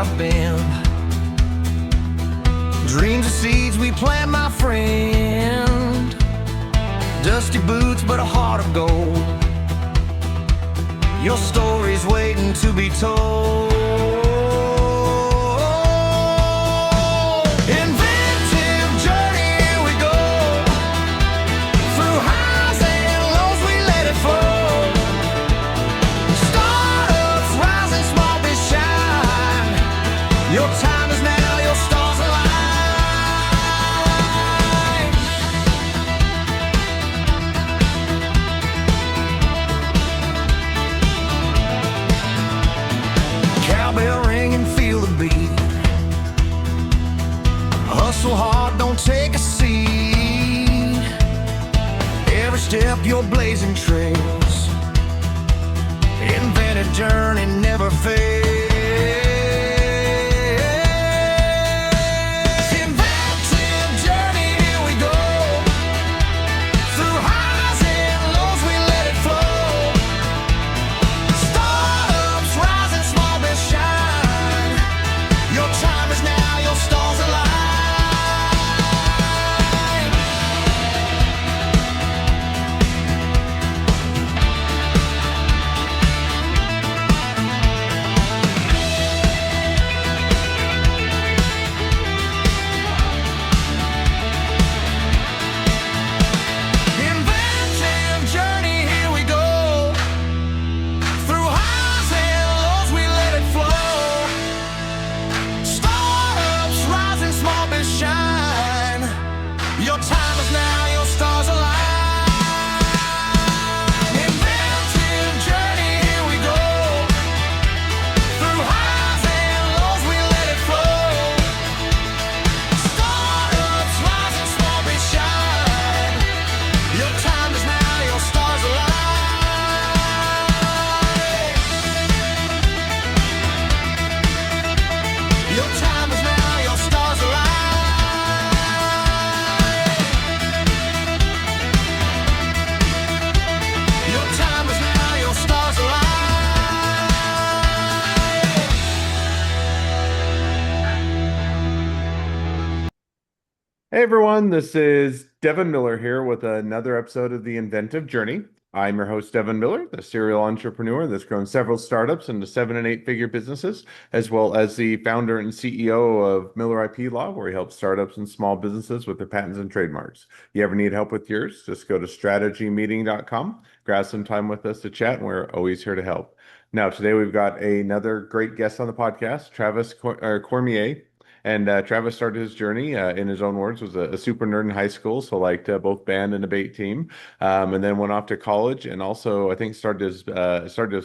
I've been. Dreams are seeds we plant, my friend. Dusty boots, but a heart of gold. Your story's waiting to be told. Inventive journey, here we go. Through highs and lows, we let it flow. Startups rising, small but shine. Your time is now, your stars align. Cowbell ring and feel the beat. Hustle hard, don't take a seat. Every step you're blazing trails. Inventive journey never fails. Inventive journey, here we go. Through highs and lows, we let it flow. Startups rising, small but shine. Your time is now, your stars align. Inventive journey, here we go. Through highs and lows, we let it flow. Startups rising, small but shine. Your time is now, your stars align. Inventive journey, here we go. Through highs and lows, we let it flow. Startups rising, small but shine. Your time is now, your stars align. Your time is now, your stars align. Your time is now, your stars align. Hey everyone, this is Devin Miller here with another episode of the Inventive Journey. I'm your host, Devin Miller, the serial entrepreneur that's grown several startups into 7- and 8-figure businesses, as well as the founder and CEO of Miller IP Law, where he helps startups and small businesses with their patents and trademarks. You ever need help with yours? Just go to strategymeeting.com, grab some time with us to chat, and we're always here to help. Now, today we've got another great guest on the podcast, Travis Cormier. And Travis started his journey, in his own words, was a super nerd in high school, so liked both band and debate team, and then went off to college, and also I think started his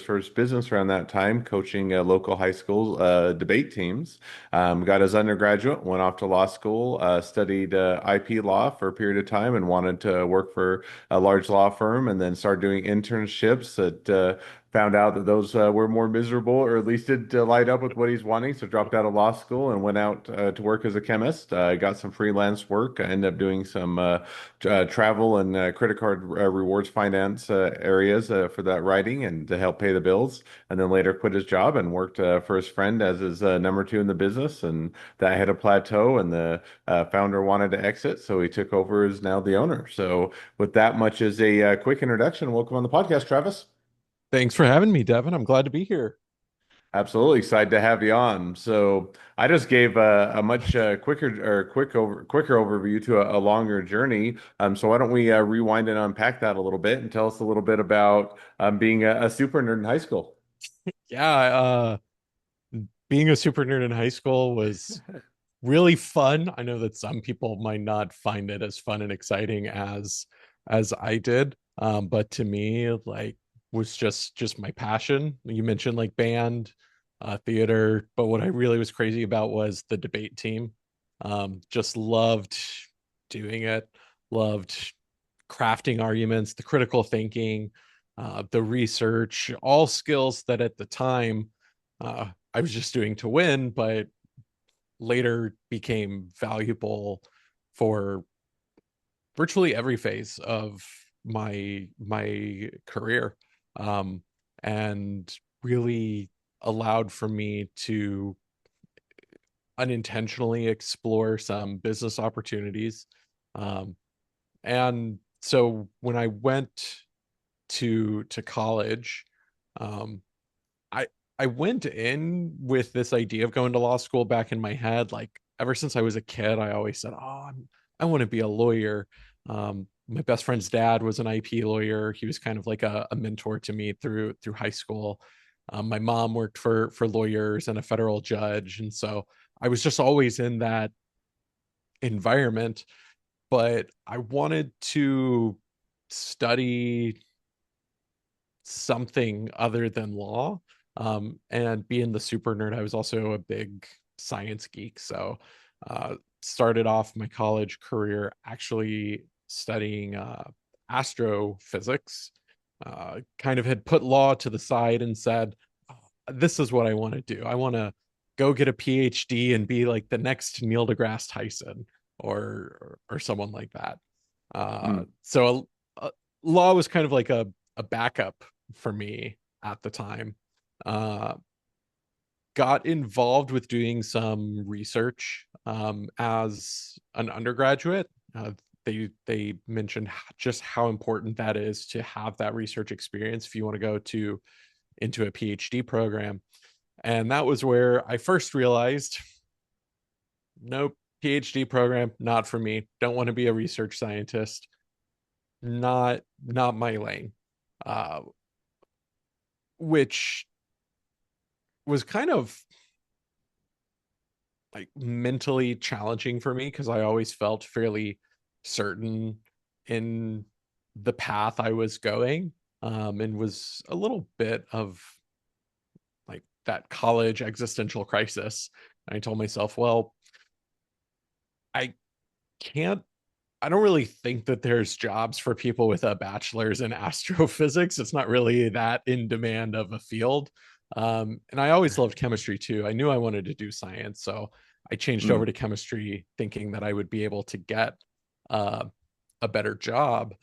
first business around that time, coaching local high school debate teams. Got his undergraduate, went off to law school, studied IP law for a period of time, and wanted to work for a large law firm, and then started doing internships at found out that those were more miserable, or at least did light up with what he's wanting. So dropped out of law school and went out to work as a chemist. Got some freelance work. I ended up doing some travel and credit card rewards finance areas for that writing and to help pay the bills. And then later quit his job and worked for his friend as his number two in the business. And that hit a plateau, and the founder wanted to exit, so he took over as now the owner. So with that much as a quick introduction, welcome on the podcast, Travis. Thanks for having me, Devin. I'm glad to be here. Absolutely excited to have you on. So I just gave a much quicker overview to a longer journey. So why don't we rewind and unpack that a little bit and tell us a little bit about being a super nerd in high school. Yeah, being a super nerd in high school was really fun. I know that some people might not find it as fun and exciting as I did. But to me, like, was just my passion. You mentioned like band, theater, but what I really was crazy about was the debate team. Just loved doing it, loved crafting arguments, the critical thinking, the research, all skills that at the time I was just doing to win, but later became valuable for virtually every phase of my career, um, and really allowed for me to unintentionally explore some business opportunities. Um, and so when I went to college, um, I I went in with this idea of going to law school back in my head. Like ever since I was a kid, I always said, "Oh, I want to be a lawyer." My best friend's dad was an IP lawyer. He was kind of like a mentor to me through high school. My mom worked for lawyers and a federal judge, and so I was just always in that environment. But I wanted to study something other than law. And being the super nerd, I was also a big science geek. So started off my college career actually studying astrophysics. Kind of had put law to the side and said, "Oh, this is what I want to do. I want to go get a PhD and be like the next Neil deGrasse Tyson or someone like that." Mm. So law was kind of like a backup for me at the time. Uh, got involved with doing some research as an undergraduate. They mentioned just how important that is to have that research experience if you want to go to into a PhD program. And that was where I first realized, nope, PhD program not for me. Don't want to be a research scientist. Not my lane. Uh, which was kind of like mentally challenging for me because I always felt fairly certain in the path I was going, and was a little bit of like that college existential crisis. I told myself, well, I can't I don't really think that there's jobs for people with a bachelor's in astrophysics. It's not really that in demand of a field. And I always loved chemistry too. I knew I wanted to do science, so I changed over Mm. to chemistry, thinking that I would be able to get uh, a better job.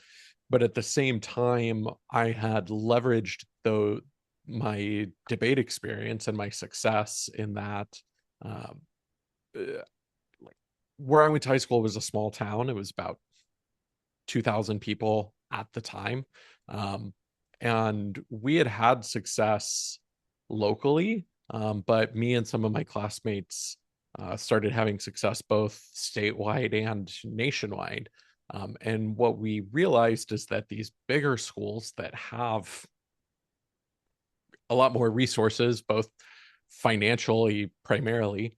But at the same time, I had leveraged though my debate experience and my success in that. Um, uh, where I went to high school was a small town. It was about 2,000 people at the time. Um, and we had had success locally, but me and some of my classmates started having success both statewide and nationwide. And what we realized is that these bigger schools that have a lot more resources, both financially primarily,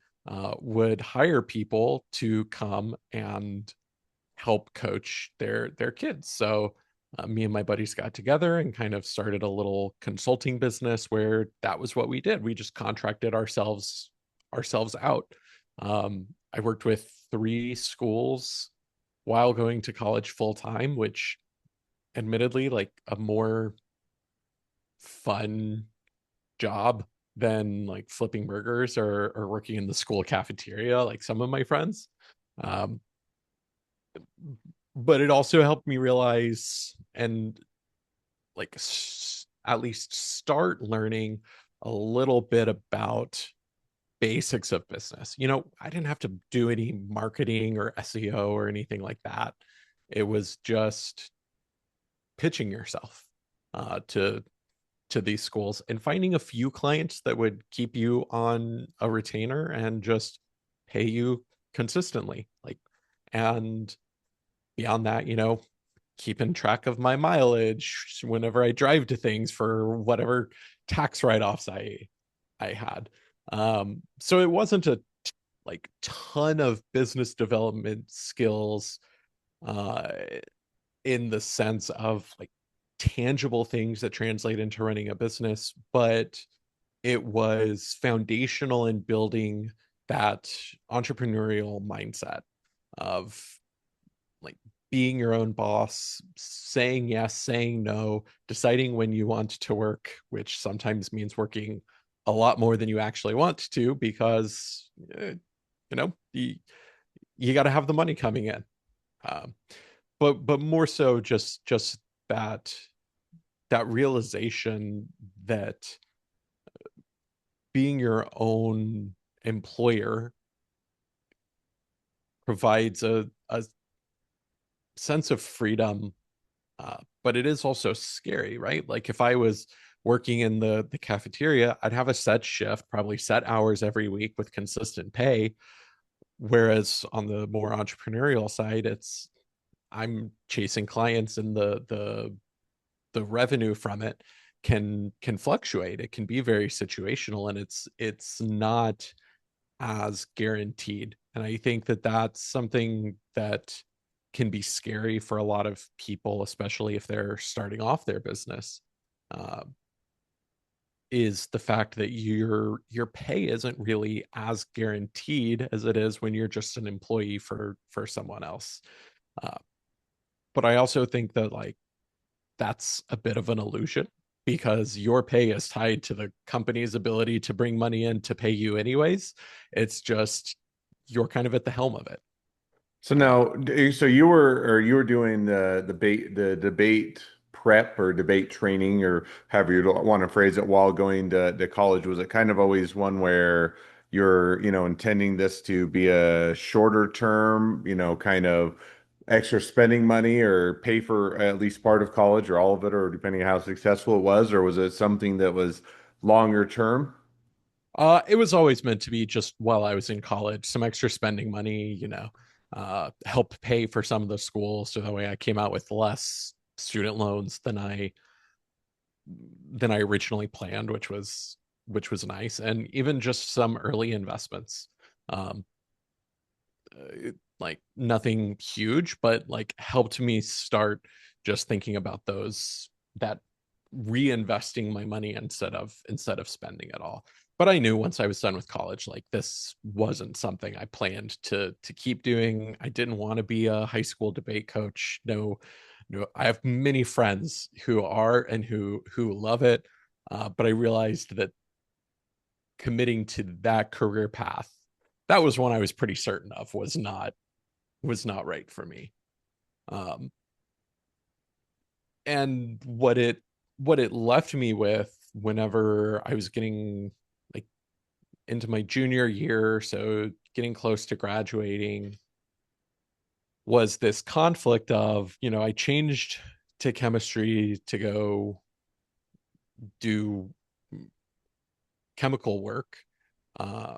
would hire people to come and help coach their kids. So me and my buddies got together and kind of started a little consulting business where that was what we did. We just contracted ourselves out. I worked with 3 schools while going to college full time, which admittedly like a more fun job than like flipping burgers or working in the school cafeteria like some of my friends. Um, but it also helped me realize and like at least start learning a little bit about basics of business. I didn't have to do any marketing or SEO or anything like that. It was just pitching yourself to these schools and finding a few clients that would keep you on a retainer and just pay you consistently. And beyond that, keeping track of my mileage whenever I drive to things for whatever tax write-offs I had. So it wasn't a like ton of business development skills uh in the sense of like tangible things that translate into running a business, but it was foundational in building that entrepreneurial mindset of like being your own boss, saying yes, saying no, deciding when you want to work, which sometimes means working a lot more than you actually want to because you got to have the money coming in. Um, but more so just that realization that being your own employer provides a sense of freedom, but it is also scary, right? Like if I was working in the cafeteria, I'd have a set shift, probably set hours every week with consistent pay. Whereas on the more entrepreneurial side, it's I'm chasing clients, and the revenue from it can fluctuate. It can be very situational, and it's not as guaranteed. And I think that that's something that can be scary for a lot of people, especially if they're starting off their business. Uh, is the fact that your pay isn't really as guaranteed as it is when you're just an employee for someone else. Uh, but I also think that like that's a bit of an illusion, because your pay is tied to the company's ability to bring money in to pay you anyways. It's just you're kind of at the helm of it. So Uh, now, so you were doing the debate prep or debate training or however you want to phrase it while going to college. Was it kind of always one where you're, intending this to be a shorter term, kind of extra spending money or pay for at least part of college or all of it, or depending on how successful it was, or was it something that was longer term? it was always meant to be just while I was in college, some extra spending money, help pay for some of the school, so that way I came out with less student loans than I originally planned, which was nice, and even just some early investments. Um, like nothing huge, but like helped me start just thinking about that reinvesting my money instead of spending it all. But I knew once I was done with college, like this wasn't something I planned to keep doing. I didn't want to be a high school debate coach. No, no, I have many friends who are and who love it. But I realized that committing to that career path, that was one I was pretty certain of was not right for me. Um, and what it left me with whenever I was getting like into my junior year, so getting close to graduating, was this conflict of, I changed to chemistry to go do chemical work. Uh,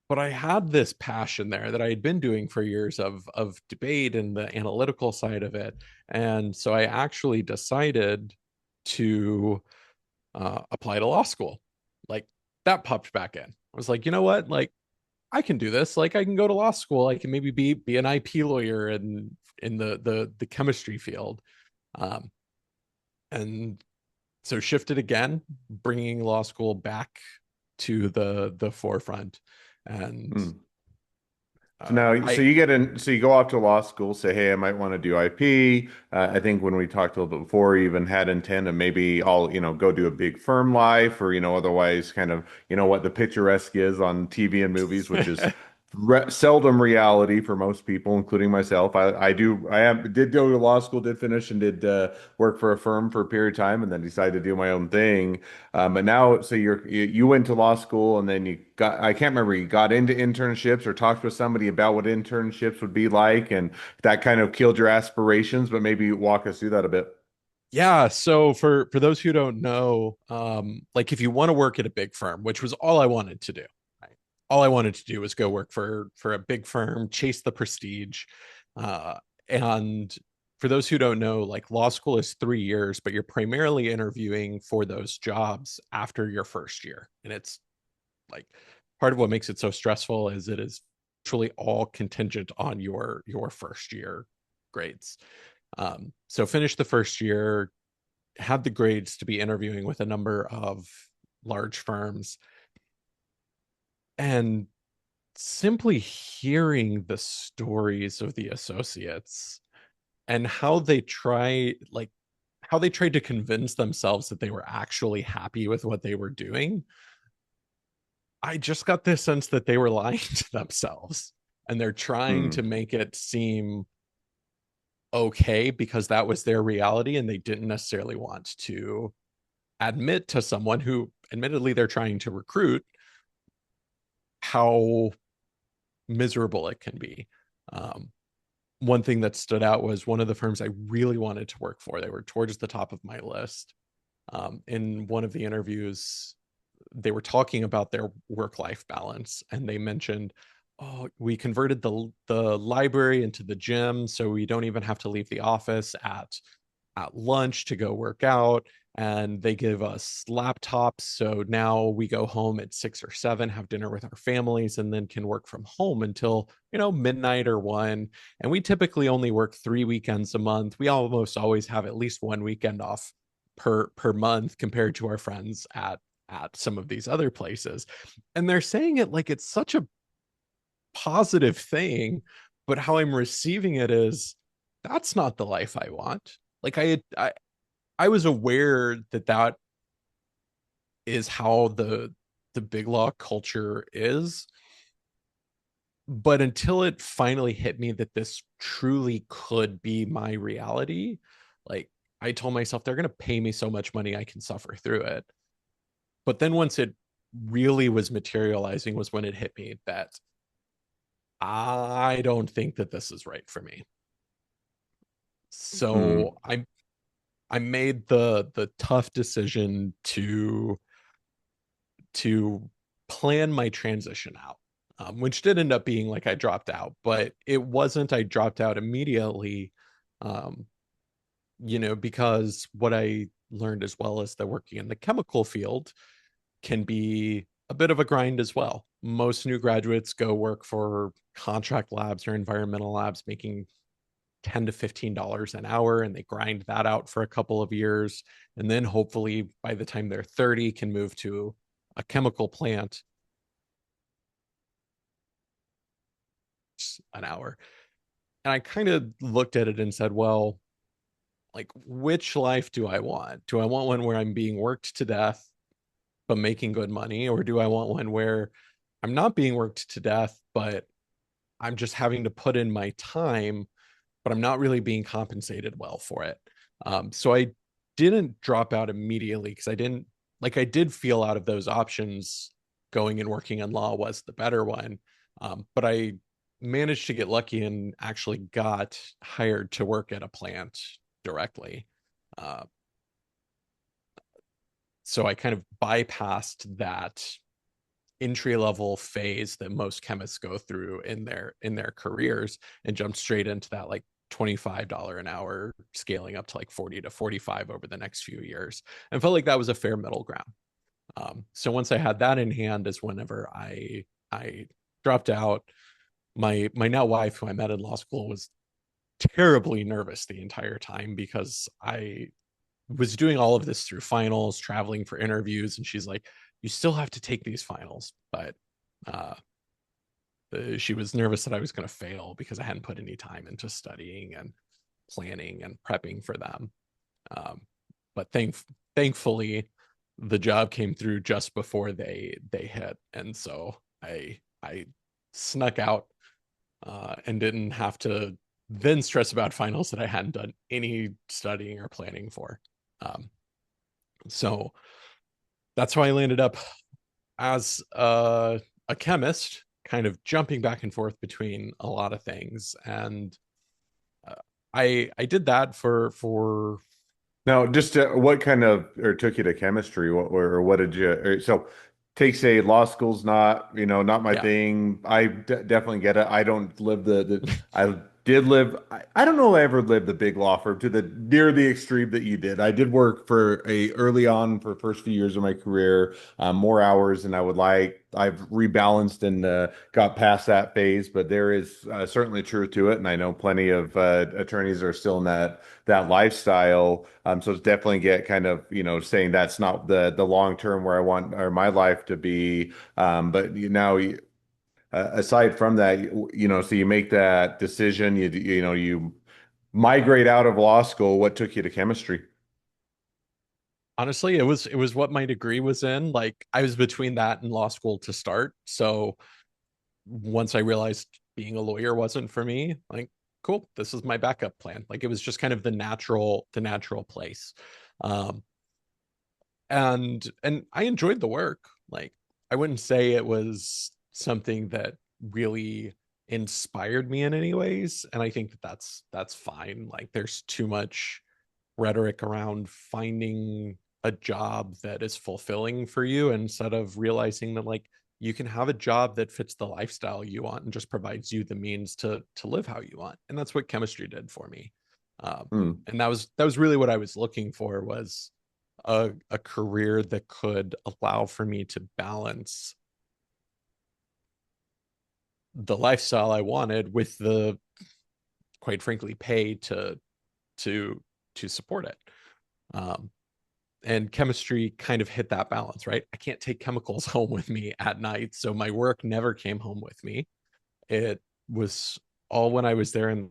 but I had this passion there that I had been doing for years of debate and the analytical side of it. And so I actually decided to apply to law school. Like that popped back in. I was like, you know what? Like I can do this. Like I can go to law school. I can maybe be an IP lawyer in the chemistry field. Um, and so shifted again, bringing law school back to the forefront. And Hmm. So now, so I you get in, so you go off to law school, say, hey, I might want to do IP. I think when we talked a little bit before, you even had intent of maybe I'll, go do a big firm life or, otherwise kind of, what the picturesque is on TV and movies, which is seldom reality for most people, including myself. Did go to law school, did finish and did work for a firm for a period of time and then decided to do my own thing. But now, so you went to law school and then I can't remember, you got into internships or talked with somebody about what internships would be like, and that kind of killed your aspirations, but maybe walk us through that a bit. Yeah, so for those who don't know, like if you want to work at a big firm, which was all I wanted to do, right? All I wanted to do was go work for a big firm, chase the prestige. And for those who don't know, like law school is 3 years, but you're primarily interviewing for those jobs after your first year. And it's like part of what makes it so stressful is it is truly all contingent on your first year grades. So finished the first year, had the grades to be interviewing with a number of large firms, and simply hearing the stories of the associates and how they tried to convince themselves that they were actually happy with what they were doing. I just got this sense that they were lying to themselves, and they're trying Hmm. to make it seem okay because that was their reality, and they didn't necessarily want to admit to someone who admittedly they're trying to recruit how miserable it can be. Um, One thing that stood out was one of the firms I really wanted to work for. They were towards the top of my list. In one of the interviews, they were talking about their work-life balance, and they mentioned, oh, we converted the library into the gym, so we don't even have to leave the office at lunch to go work out. And they give us laptops, so now we go home at 6 or 7, have dinner with our families, and then can work from home until midnight or 1. And we typically only work 3 weekends a month. We almost always have at least one weekend off per month compared to our friends at some of these other places. And they're saying it like it's such a positive thing, but how I'm receiving it is that's not the life I want. Like I was aware that that is how the big law culture is, but until it finally hit me that this truly could be my reality, like I told myself they're going to pay me so much money I can suffer through it. But then once it really was materializing was when it hit me that I don't think that this is right for me. Hmm. So I made the tough decision to plan my transition out, which did end up being like I dropped out, but it wasn't I dropped out immediately, um, because what I learned as well is that working in the chemical field can be a bit of a grind as well. Most new graduates go work for contract labs or environmental labs making $10 to $15 an hour, and they grind that out for a couple of years. And then hopefully by the time they're 30 can move to a chemical plant an hour. And I kind of looked at it and said, well, like, which life do I want? Do I want one where I'm being worked to death but making good money? Or do I want one where I'm not being worked to death, but I'm just having to put in my time, but I'm not really being compensated well for it? So I didn't drop out immediately because I did feel out of those options, going and working in law was the better one. But I managed to get lucky and actually got hired to work at a plant directly. Uh, so I kind of bypassed that entry level phase that most chemists go through in their careers and jumped straight into that like $25 an hour, scaling up to like 40 to 45 over the next few years, and felt like that was a fair middle ground. So once I had that in hand is whenever I dropped out. My now wife, who I met in law school, was terribly nervous the entire time because I was doing all of this through finals, traveling for interviews, and she's like, "You still have to take these finals," but uh, she was nervous that I was going to fail because I hadn't put any time into studying and planning and prepping for them. Um, but thankfully, the job came through just before they hit, and so I snuck out and didn't have to then stress about finals that I hadn't done any studying or planning for. Um, so that's how I landed up as a chemist, kind of jumping back and forth between a lot of things. And uh, I did that for Now, just what kind of or took you to chemistry? Or what did you? So, take say law school's not not my yeah. thing. I definitely get it. I don't live the I did live. I don't know if I ever lived the big law firm to the near the extreme that you did. I did work for a early on for first few years of my career, more hours than I would like. I've rebalanced and got past that phase, but there is certainly truth to it, and I know plenty of attorneys are still in that lifestyle. So it's definitely get kind of, saying that's not the long term where I want or my life to be. But aside from that, so you make that decision, you migrate out of law school. What took you to chemistry? Honestly, it was what my degree was in. Like I was between that and law school to start. So once I realized being a lawyer wasn't for me, like, cool, this is my backup plan. Like it was just kind of the natural place. Um, and I enjoyed the work. Like I wouldn't say it was something that really inspired me in any ways. And I think that that's fine. Like there's too much rhetoric around finding a job that is fulfilling for you instead of realizing that like you can have a job that fits the lifestyle you want and just provides you the means to live how you want. And that's what chemistry did for me. Hmm. And that was really what I was looking for, was a career that could allow for me to balance the lifestyle I wanted with the, quite frankly, pay to to support it. Um, and chemistry kind of hit that balance, right? I can't take chemicals home with me at night, so my work never came home with me. It was all when I was there in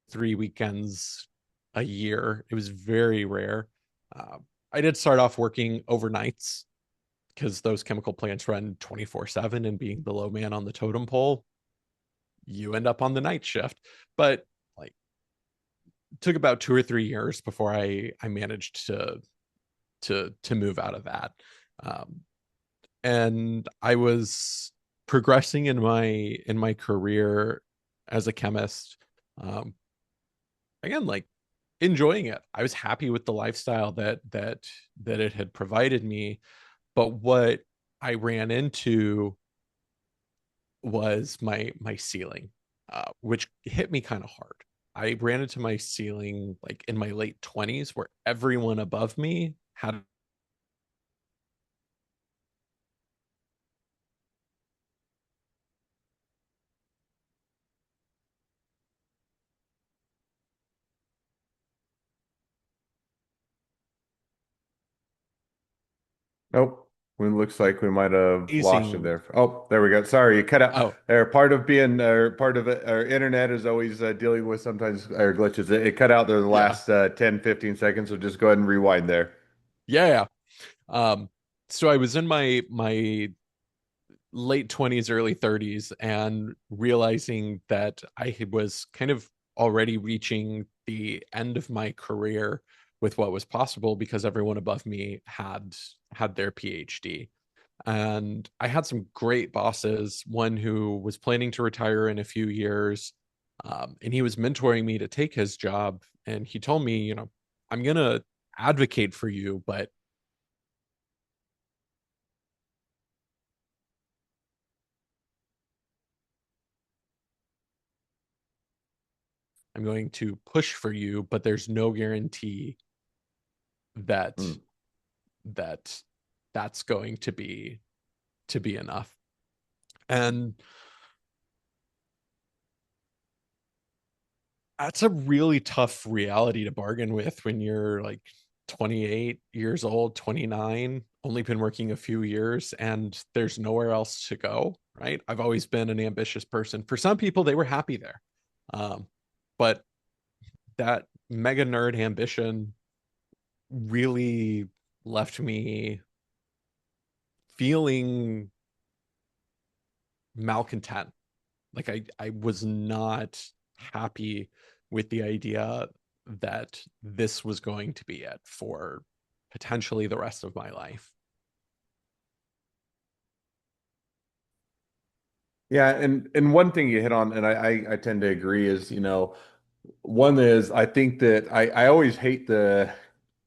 3 weekends a year. It was very rare. Uh, I did start off working overnights because those chemical plants run 24/7, and being the low man on the totem pole, you end up on the night shift. But like, it took about 2 or 3 years before I managed to move out of that. Um, and I was progressing in my career as a chemist. Um, Again, like enjoying it. I was happy with the lifestyle that it had provided me. But what I ran into was my ceiling, which hit me kind of hard. I ran into my ceiling like in my late 20s, where everyone above me had. Nope. It looks like we might have lost you Amazing. there. Oh, there we go. Sorry, you cut out. Oh, Part of being, part of it, our internet is always dealing with sometimes our glitches. It cut out there the yeah. last 10, 15 seconds, so just go ahead and rewind there. Yeah, yeah. So I was in my late 20s, early 30s, and realizing that I was kind of already reaching the end of my career with what was possible, because everyone above me had their PhD. And I had some great bosses, one who was planning to retire in a few years. And he was mentoring me to take his job. And he told me, I'm going to advocate for you, but I'm going to push for you, but there's no guarantee that Hmm. that that's going to be enough. And that's a really tough reality to bargain with when you're like 28 years old, 29, only been working a few years, and there's nowhere else to go, right? I've always been an ambitious person. For some people, they were happy there. Um, but that mega nerd ambition really left me feeling malcontent. Like I was not happy with the idea that this was going to be it for potentially the rest of my life. Yeah, and one thing you hit on, and I tend to agree, is one is I think that I always hate the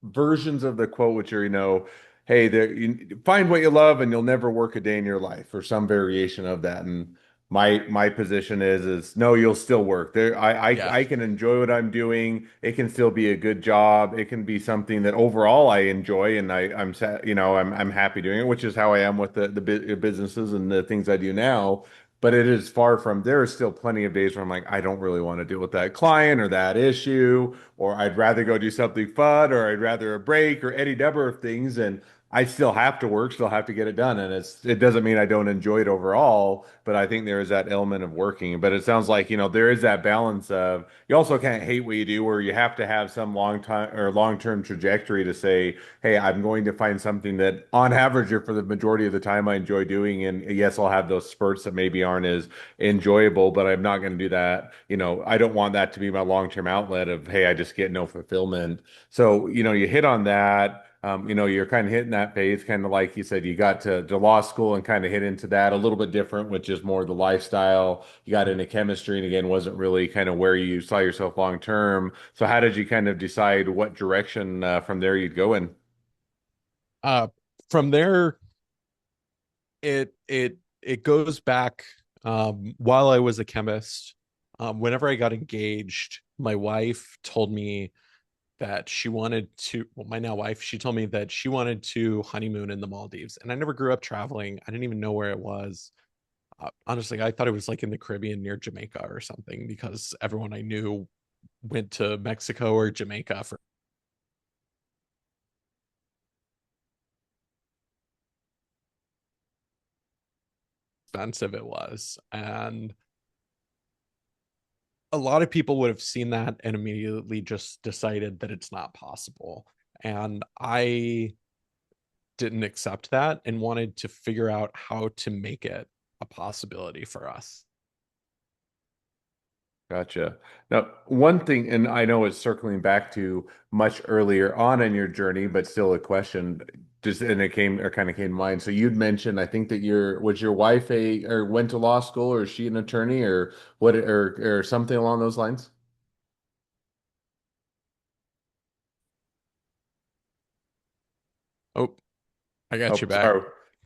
versions of the quote, which are, hey, there, you find what you love and you'll never work a day in your life, or some variation of that. And my position is no, you'll still work. Yeah. I can enjoy what I'm doing. It can still be a good job. It can be something that overall I enjoy, and I'm happy doing it, which is how I am with the businesses and the things I do now. But it is far from, there are still plenty of days where I'm like, I don't really want to deal with that client or that issue, or I'd rather go do something fun, or I'd rather a break, or any number of things. And I still have to work, still have to get it done. And it doesn't mean I don't enjoy it overall, but I think there is that element of working. But it sounds like, there is that balance of, you also can't hate what you do, where you have to have some long time or long-term trajectory to say, hey, I'm going to find something that on average or for the majority of the time I enjoy doing. And yes, I'll have those spurts that maybe aren't as enjoyable, but I'm not going to do that. I don't want that to be my long-term outlet of, hey, I just get no fulfillment. So, you hit on that. you're kind of hitting that phase, kind of like you said, you got to law school and kind of hit into that a little bit different, which is more the lifestyle. You got into chemistry and again, wasn't really kind of where you saw yourself long term. So how did you kind of decide what direction from there you'd go in? Uh, from there, it goes back while I was a chemist. Whenever I got engaged, my wife told me that she wanted to, well, my now wife, she told me that she wanted to honeymoon in the Maldives. And I never grew up traveling. I didn't even know where it was. Honestly, I thought it was like in the Caribbean near Jamaica or something because everyone I knew went to Mexico or Jamaica for expensive it was. And a lot of people would have seen that and immediately just decided that it's not possible. And I didn't accept that and wanted to figure out how to make it a possibility for us. Gotcha. Now, one thing, and I know it's circling back to much earlier on in your journey, but still a question, just and it came or kind of came to mind. So you'd mentioned, I think that was your wife a or went to law school, or is she an attorney, or what, or something along those lines? Oh, I got Oh, you back. sorry,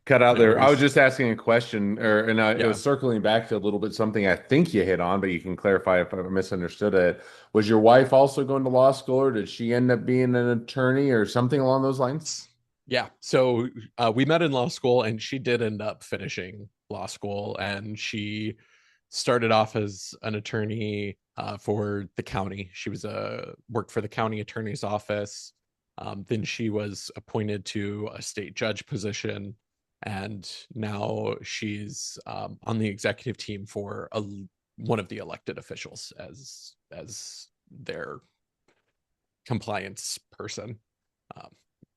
cut out No there. I was worries. just asking a question, and it Yeah. was circling back to a little bit something I think you hit on, but you can clarify if I misunderstood it. Was your wife also going to law school, or did she end up being an attorney, or something along those lines? Yeah. So we met in law school and she did end up finishing law school and she started off as an attorney for the county. She was worked for the county attorney's office. Then she was appointed to a state judge position, and now she's on the executive team for one of the elected officials as their compliance person. Um,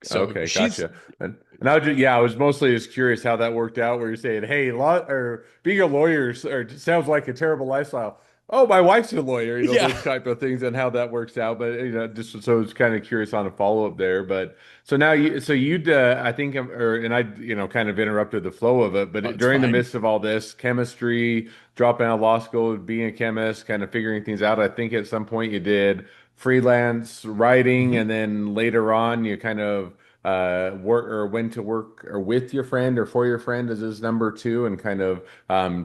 so Okay, she's gotcha. And I was just, yeah, I was mostly just curious how that worked out. Where you're saying, "Hey, law or being a lawyer or sounds like a terrible lifestyle." Oh, my wife's a lawyer, yeah, those type of things and how that works out. But just so I was kind of curious on a follow up there. But so now so you'd, I think, and I, kind of interrupted the flow of it. But it's during the fine. midst of all this, chemistry, dropping out of law school, being a chemist, kind of figuring things out. I think at some point you did freelance writing, Mhm. and then later on you kind of work or went to work or with your friend or for your friend as his number two and kind of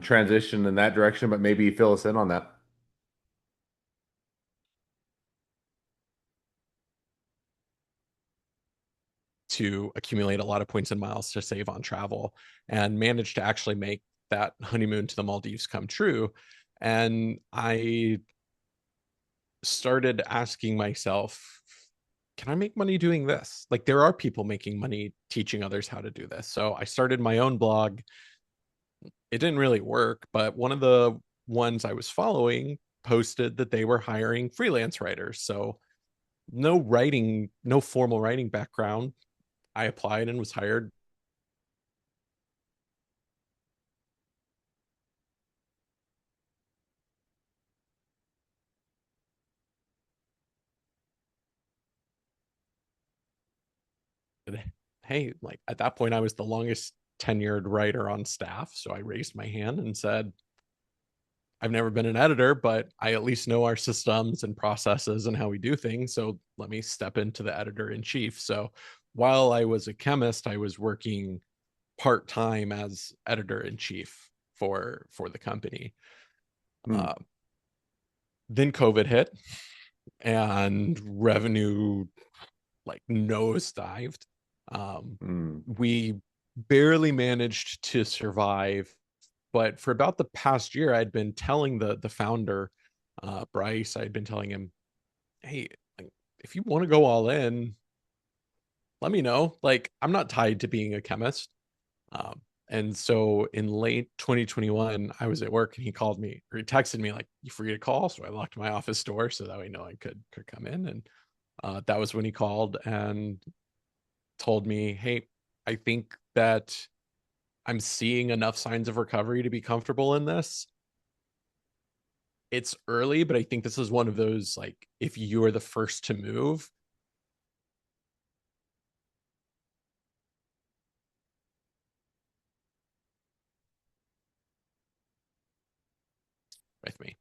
transition in that direction, but maybe fill us in on that. To accumulate a lot of points and miles to save on travel and managed to actually make that honeymoon to the Maldives come true. And I started asking myself, can I make money doing this? Like, there are people making money teaching others how to do this. So I started my own blog. It didn't really work, but one of the ones I was following posted that they were hiring freelance writers. So no writing, no formal writing background. I applied and was hired. Hey, like at that point, I was the longest tenured writer on staff. So I raised my hand and said, I've never been an editor, but I at least know our systems and processes and how we do things. So let me step into the editor in chief. So while I was a chemist, I was working part time as editor in chief for the company. Hmm. Uh, then COVID hit and revenue like nosedived. Hmm. We barely managed to survive, but for about the past year, I'd been telling the founder, Bryce, I'd been telling him, hey, like, if you want to go all in, let me know. Like, I'm not tied to being a chemist. Um, and so in late 2021, I was at work and he called me or he texted me like, "You free to call?" So I locked my office door so that way no one could come in. And that was when he called and told me, "Hey, I think that I'm seeing enough signs of recovery to be comfortable in this. It's early, but I think this is one of those like if you're the first to move, with me.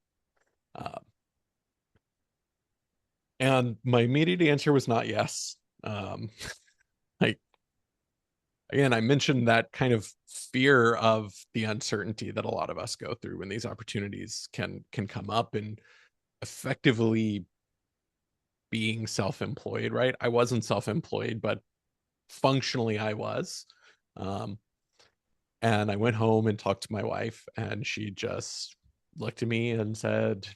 Um, and my immediate answer was not yes. Um, like again, I mentioned that kind of fear of the uncertainty that a lot of us go through when these opportunities can come up, and effectively being self-employed, right? I wasn't self-employed, but functionally I was. Um, and I went home and talked to my wife, and she just looked at me and said,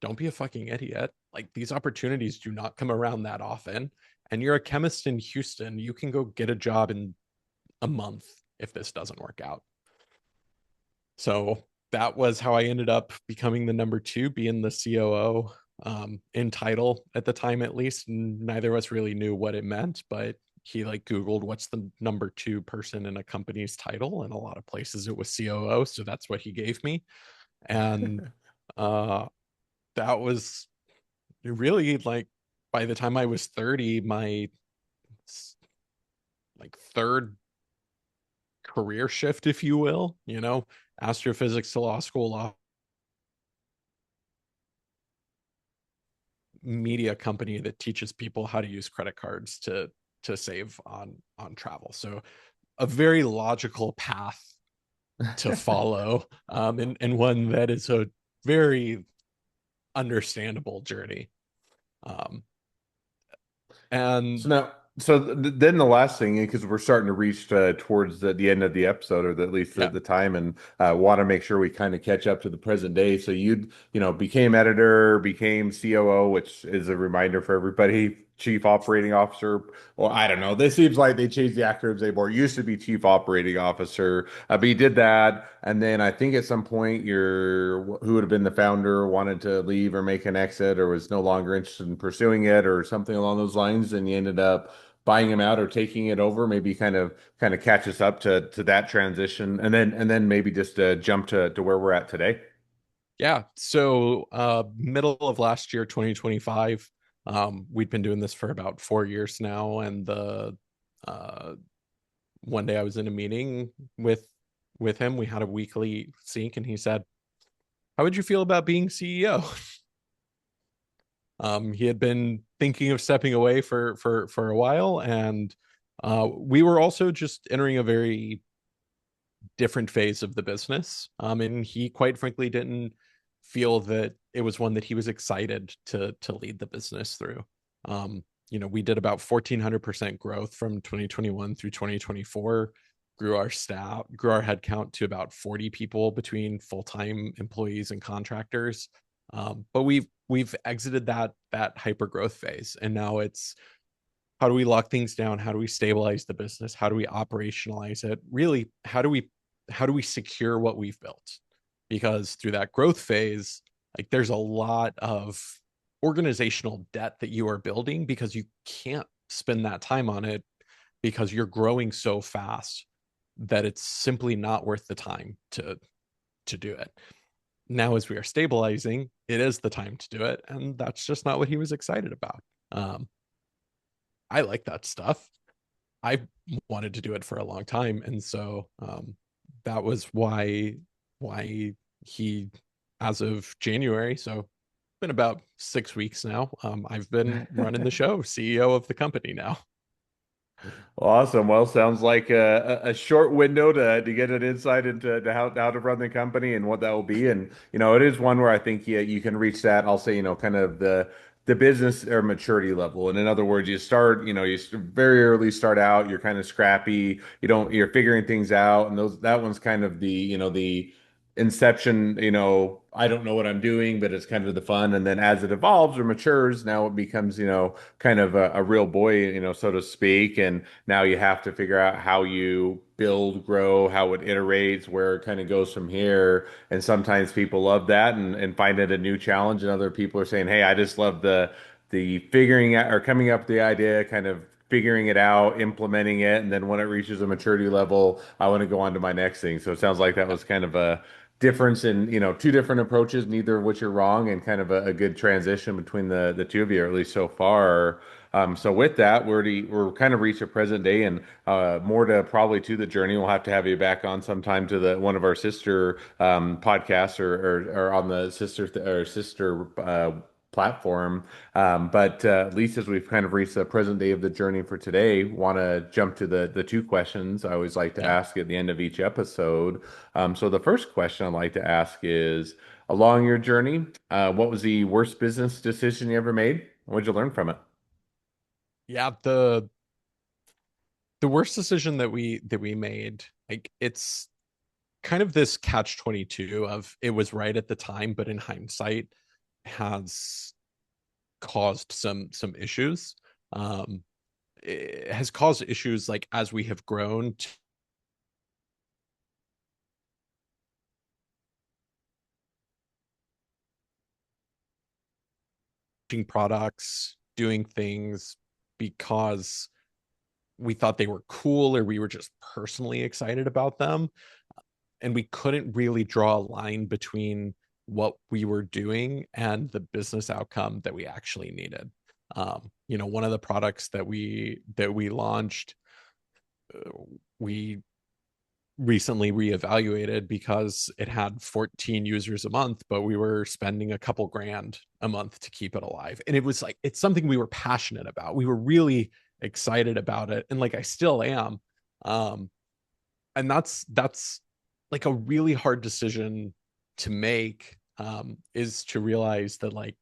"Don't be a fucking idiot. Like, these opportunities do not come around that often. And you're a chemist in Houston. You can go get a job in a month if this doesn't work out." So that was how I ended up becoming the number two, being the COO, in title at the time, at least. Neither of us really knew what it meant, but he like Googled what's the number two person in a company's title, and a lot of places it was COO. So that's what he gave me. And uh, that was really like, by the time I was 30, my like third career shift, if you will, astrophysics to law school, law media company that teaches people how to use credit cards to save on travel. So a very logical path to follow, and one that is a very understandable journey. Um, and So now, then the last thing, because we're starting to reach towards the end of the episode, or at least yeah, the time, and want to make sure we kind of catch up to the present day. So became editor, became COO, which is a reminder for everybody, Chief Operating Officer. Well, I don't know. This seems like they changed the acronyms anymore. It used to be Chief Operating Officer, but you did that, and then I think at some point who would have been the founder wanted to leave or make an exit, or was no longer interested in pursuing it, or something along those lines, and you ended up buying him out or taking it over. Maybe kind of catch us up to that transition, and then maybe just jump to where we're at today. yeah. So middle of last year, 2025, we'd been doing this for about 4 years now. And the uh one day I was in a meeting with him. We had a weekly sync, and he said, "How would you feel about being CEO?" He had been thinking of stepping away for a while, and we were also just entering a very different phase of the business. And he quite frankly didn't feel that it was one that he was excited to lead the business through. We did about 1,400% growth from 2021 through 2024, grew our staff, grew our headcount to about 40 people between full-time employees and contractors. But we've exited that hyper growth phase, and now it's, how do we lock things down? How do we stabilize the business? How do we operationalize it? Really, how do we secure what we've built? Because through that growth phase, like, there's a lot of organizational debt that you are building, because you can't spend that time on it because you're growing so fast that it's simply not worth the time to do it. Now, as we are stabilizing, it is the time to do it, and that's just not what he was excited about. um, I like that stuff. I wanted to do it for a long time, and so that was why he, as of January, so been about 6 weeks now. I've been running the show, CEO of the company now. Awesome. Well, sounds like a short window to get an insight into how to run the company and what that will be. And it is one where I think you can reach that. I'll say kind of the business or maturity level. And in other words, you start very early start out. You're kind of scrappy. You're figuring things out, and that one's kind of the inception. I don't know what I'm doing, but it's kind of the fun. And then as it evolves or matures, now it becomes kind of a real boy, so to speak. And now you have to figure out how you build, grow, how it iterates, where it kind of goes from here. And sometimes people love that and find it a new challenge, and other people are saying, "Hey, I just love the figuring out or coming up with the idea, kind of figuring it out, implementing it, and then when it reaches a maturity level, I want to go on to my next thing." So it sounds like that was kind of a difference in two different approaches, neither of which are wrong, and kind of a good transition between the two of you, or at least so far. So with that, we're kind of reached a present day, and more to probably to the journey. We'll have to have you back on sometime to the one of our sister podcasts, or on the sister platform. But at least as we've kind of reached the present day of the journey for today, want to jump to the two questions I always like to Yeah. ask at the end of each episode. So the first question I'd like to ask is, along your journey, what was the worst business decision you ever made? What did you learn from it? Yeah, the worst decision that we made, like it's kind of this catch 22 of it was right at the time, but in hindsight has caused some issues. Um, it has caused issues like as we have grown products, doing things because we thought they were cool or we were just personally excited about them. And we couldn't really draw a line between what we were doing and the business outcome that we actually needed. One of the products that we launched, uh, we recently reevaluated because it had 14 users a month, but we were spending a couple grand a month to keep it alive. And it was like, it's something we were passionate about. We were really excited about it. And like, I still am. Um, and that's like a really hard decision to make, is to realize that like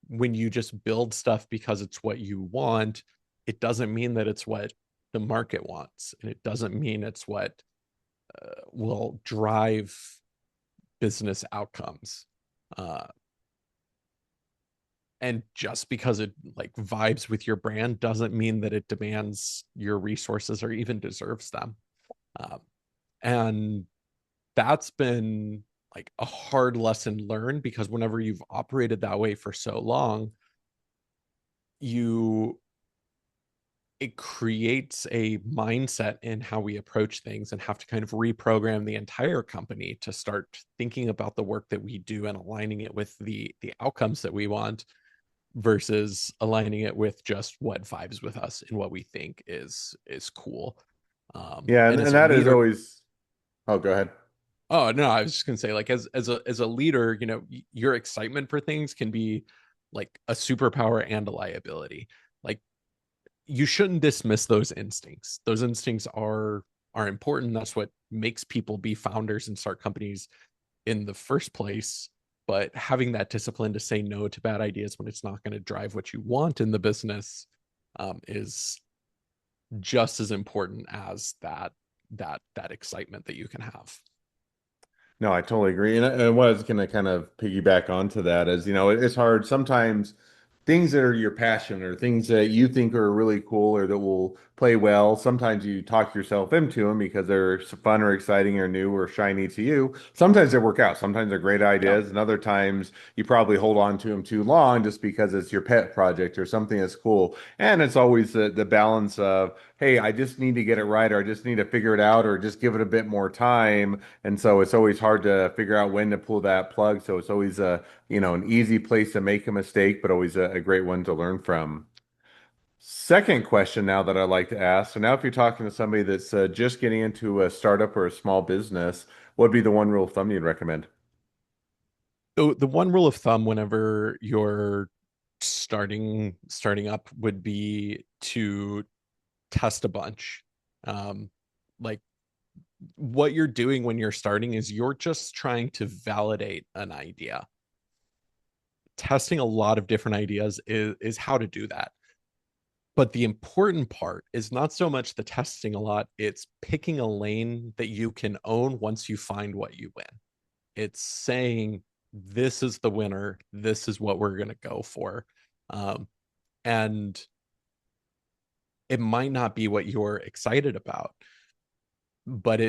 when you just build stuff because it's what you want, it doesn't mean that it's what the market wants. And it doesn't mean it's what will drive business outcomes. Uh, and just because it like vibes with your brand doesn't mean that it demands your resources or even deserves them. Um, and that's been like a hard lesson learned because whenever you've operated that way for so long, you it creates a mindset in how we approach things and have to kind of reprogram the entire company to start thinking about the work that we do and aligning it with the outcomes that we want versus aligning it with just what vibes with us and what we think is cool. Yeah, And and as a that is leader, always. Oh, go ahead. oh no, I was just gonna say, like as a leader, your excitement for things can be like a superpower and a liability. Like you shouldn't dismiss those instincts. Those instincts are important. That's what makes people be founders and start companies in the first place. But having that discipline to say no to bad ideas when it's not going to drive what you want in the business, is just as important as that excitement that you can have. No, I totally agree. And what I was going to kind of piggyback onto that is, it's hard sometimes things that are your passion or things that you think are really cool or that will play well. Sometimes you talk yourself into them because they're fun or exciting or new or shiny to you. Sometimes they work out. Sometimes they're great Yeah. ideas. And other times you probably hold on to them too long just because it's your pet project or something that's cool. And it's always the balance of, hey, I just need to get it right, or I just need to figure it out, or just give it a bit more time. And so it's always hard to figure out when to pull that plug. So it's always an easy place to make a mistake, but always a great one to learn from. Second question now that I'd like to ask. So now if you're talking to somebody that's just getting into a startup or a small business, what would be the one rule of thumb you'd recommend? The one rule of thumb whenever you're starting up would be to test a bunch. Um, like what you're doing when you're starting is you're just trying to validate an idea. Testing a lot of different ideas is how to do that. But the important part is not so much the testing a lot, it's picking a lane that you can own once you find what you win. It's saying, this is the winner, this is what we're going to go for. Um, and it might not be what you're excited about, but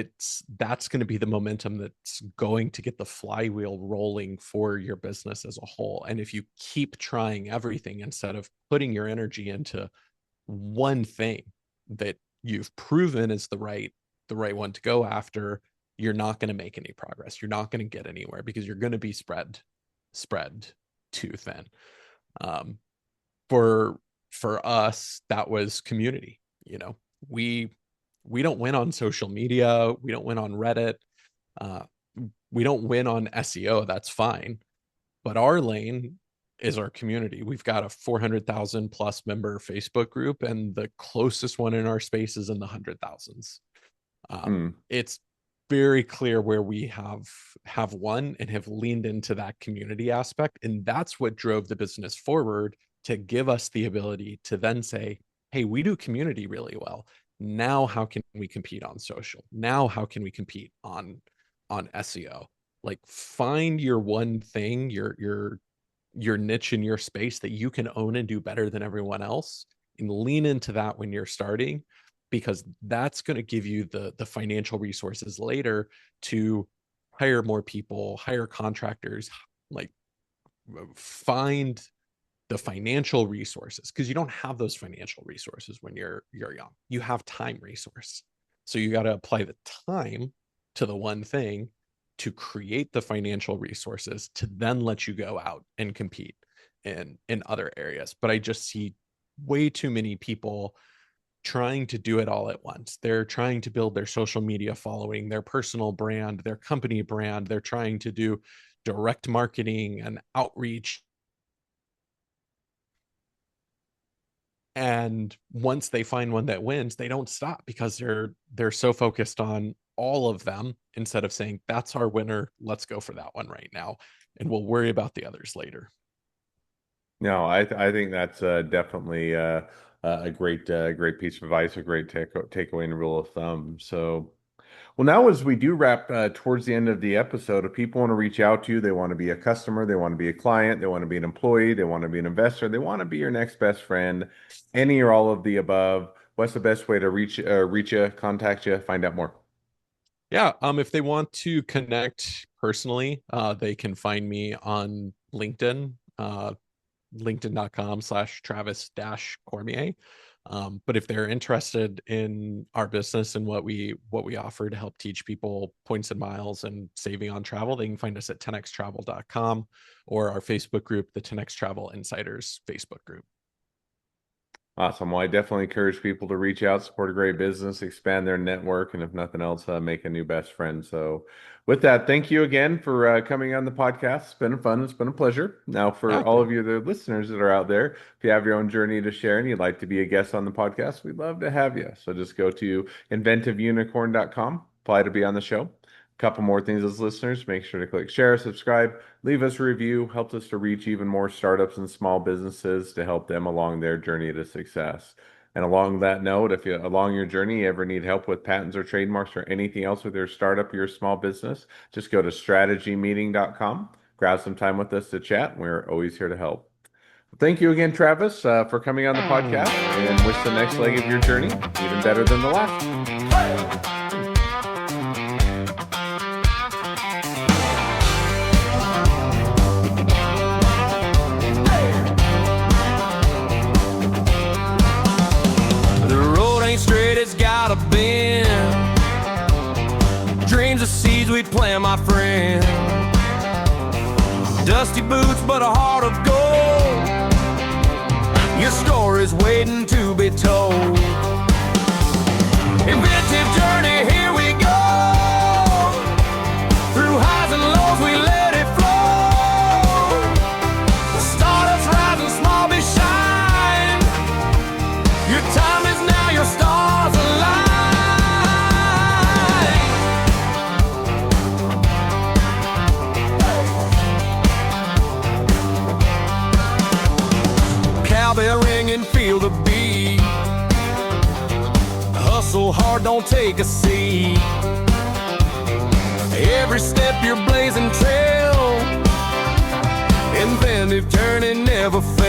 that's going to be the momentum that's going to get the flywheel rolling for your business as a whole. And if you keep trying everything instead of putting your energy into one thing that you've proven is the right one to go after, you're not going to make any progress. You're not going to get anywhere because you're going to be spread too thin. Um, for for us, that was community. We don't win on social media. We don't win on Reddit. We don't win on SEO. That's fine. But our lane is our community. We've got a 400,000 plus member Facebook group, and the closest one in our space is in the 100,000s. It's very clear where we have won and have leaned into that community aspect. And that's what drove the business forward, to give us the ability to then say, hey, we do community really well. Now, how can we compete on social? Now, how can we compete on SEO? Like, find your one thing, your niche in your space that you can own and do better than everyone else, and lean into that when you're starting, because that's going to give you the financial resources later to hire more people, hire contractors, like find the financial resources, because you don't have those financial resources when you're young. You have time resource. So you got to apply the time to the one thing to create the financial resources to then let you go out and compete in other areas. But I just see way too many people trying to do it all at once. They're trying to build their social media following, their personal brand, their company brand. They're trying to do direct marketing and outreach. And once they find one that wins, they don't stop, because they're so focused on all of them, instead of saying, that's our winner, let's go for that one right now, and we'll worry about the others later. No, I think that's definitely a great piece of advice, a great takeaway and rule of thumb. So, well, now as we do wrap towards the end of the episode, if people want to reach out to you, they want to be a customer, they want to be a client, they want to be an employee, they want to be an investor, they want to be your next best friend, any or all of the above, what's the best way to reach you, contact you, find out more? Yeah, if they want to connect personally, they can find me on LinkedIn, linkedin.com/Travis-Cormier. But if they're interested in our business and what we offer to help teach people points and miles and saving on travel, they can find us at 10xtravel.com, or our Facebook group, the 10x Travel Insiders Facebook group. Awesome. Well, I definitely encourage people to reach out, support a great business, expand their network, and if nothing else, make a new best friend. So with that, thank you again for coming on the podcast. It's been fun. It's been a pleasure. Now, for all of you, the listeners that are out there, if you have your own journey to share and you'd like to be a guest on the podcast, we'd love to have you. So just go to inventiveunicorn.com, apply to be on the show. Couple more things as listeners, make sure to click share, subscribe, leave us a review, helps us to reach even more startups and small businesses to help them along their journey to success. And along that note, if you along your journey you ever need help with patents or trademarks or anything else with your startup or your small business, just go to strategymeeting.com, grab some time with us to chat. We're always here to help. Thank you again, Travis, for coming on the podcast, and wish the next leg of your journey even better than the last. It's got a bend. Dreams of seeds we'd plant, my friend. Dusty boots, but a heart of gold. Your story's waiting to be told. Inventive journey, here we go. Through highs and lows, we let it flow. Startups rise and small be shine. Your time is now, your stars align. Cowbell ring and feel the beat. Hustle hard, don't take a seat. Every step you're blazing trail. Inventive journey never fails.